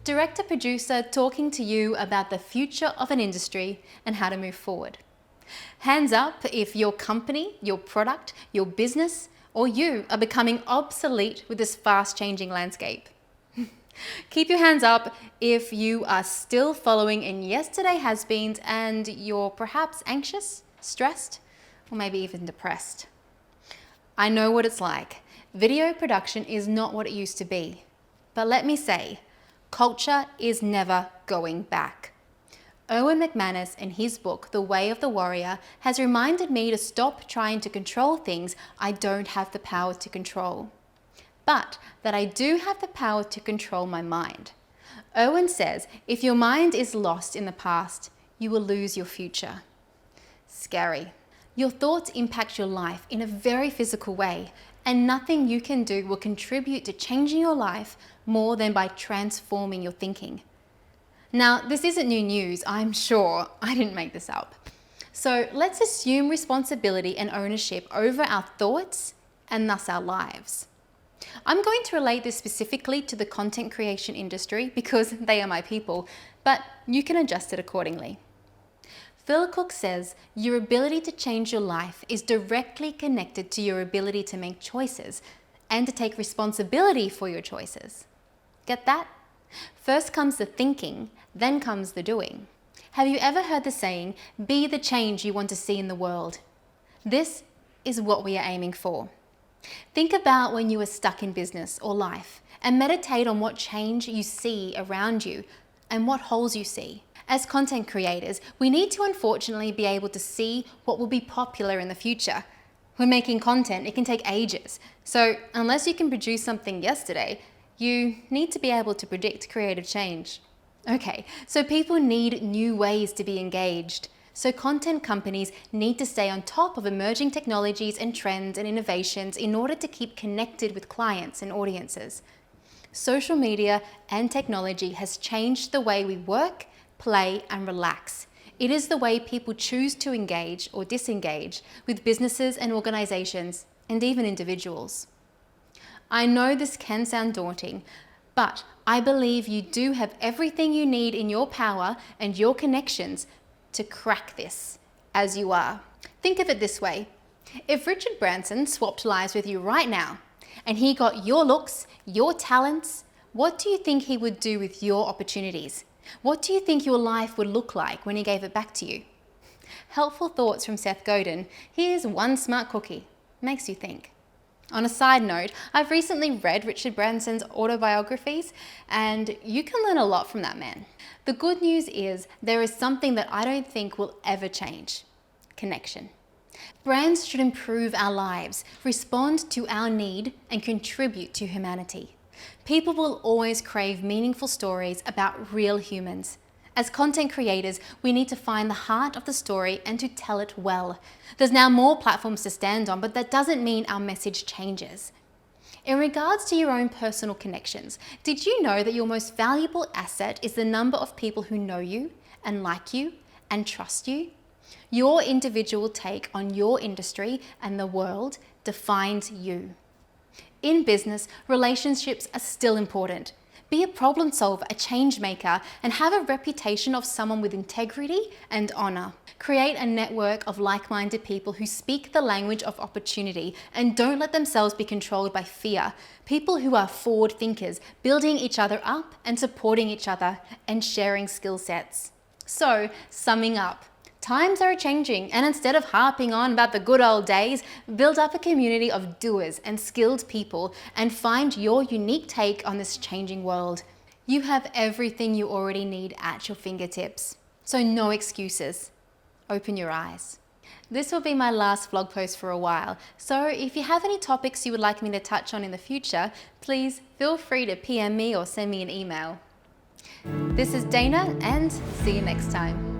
director-producer talking to you about the future of an industry and how to move forward. Hands up if your company, your product, your business, or you are becoming obsolete with this fast-changing landscape. Keep your hands up if you are still following in yesterday has-beens and you're perhaps anxious, stressed, or maybe even depressed. I know what it's like. Video production is not what it used to be. But let me say, culture is never going back. Erwin McManus, in his book, The Way of the Warrior, has reminded me to stop trying to control things I don't have the power to control, but that I do have the power to control my mind. Erwin says, if your mind is lost in the past, you will lose your future. Scary. Your thoughts impact your life in a very physical way, and nothing you can do will contribute to changing your life more than by transforming your thinking. Now, this isn't new news, I'm sure. I didn't make this up. So let's assume responsibility and ownership over our thoughts and thus our lives. I'm going to relate this specifically to the content creation industry because they are my people, but you can adjust it accordingly. Phil Cook says your ability to change your life is directly connected to your ability to make choices and to take responsibility for your choices. Get that? First comes the thinking, then comes the doing. Have you ever heard the saying, be the change you want to see in the world? This is what we are aiming for. Think about when you are stuck in business or life and meditate on what change you see around you and what holes you see. As content creators, we need to unfortunately be able to see what will be popular in the future. When making content, it can take ages. So unless you can produce something yesterday, you need to be able to predict creative change. Okay, so people need new ways to be engaged. So content companies need to stay on top of emerging technologies and trends and innovations in order to keep connected with clients and audiences. Social media and technology has changed the way we work, play, and relax. It is the way people choose to engage or disengage with businesses and organizations, and even individuals. I know this can sound daunting, but I believe you do have everything you need in your power and your connections to crack this, as you are. Think of it this way. If Richard Branson swapped lives with you right now, and he got your looks, your talents, what do you think he would do with your opportunities? What do you think your life would look like when he gave it back to you? Helpful thoughts from Seth Godin. Here's one smart cookie. Makes you think. On a side note, I've recently read Richard Branson's autobiographies, and you can learn a lot from that man. The good news is there is something that I don't think will ever change. Connection. Brands should improve our lives, respond to our need, and contribute to humanity. People will always crave meaningful stories about real humans. As content creators, we need to find the heart of the story and to tell it well. There's now more platforms to stand on, but that doesn't mean our message changes. In regards to your own personal connections, did you know that your most valuable asset is the number of people who know you and like you and trust you? Your individual take on your industry and the world defines you. In business, relationships are still important. Be a problem solver, a change maker, and have a reputation of someone with integrity and honor. Create a network of like-minded people who speak the language of opportunity and don't let themselves be controlled by fear. People who are forward thinkers, building each other up and supporting each other and sharing skill sets. So, summing up, times are changing, and instead of harping on about the good old days, build up a community of doers and skilled people and find your unique take on this changing world. You have everything you already need at your fingertips, so no excuses. Open your eyes. This will be my last vlog post for a while, so if you have any topics you would like me to touch on in the future, please feel free to PM me or send me an email. This is Dana, and see you next time.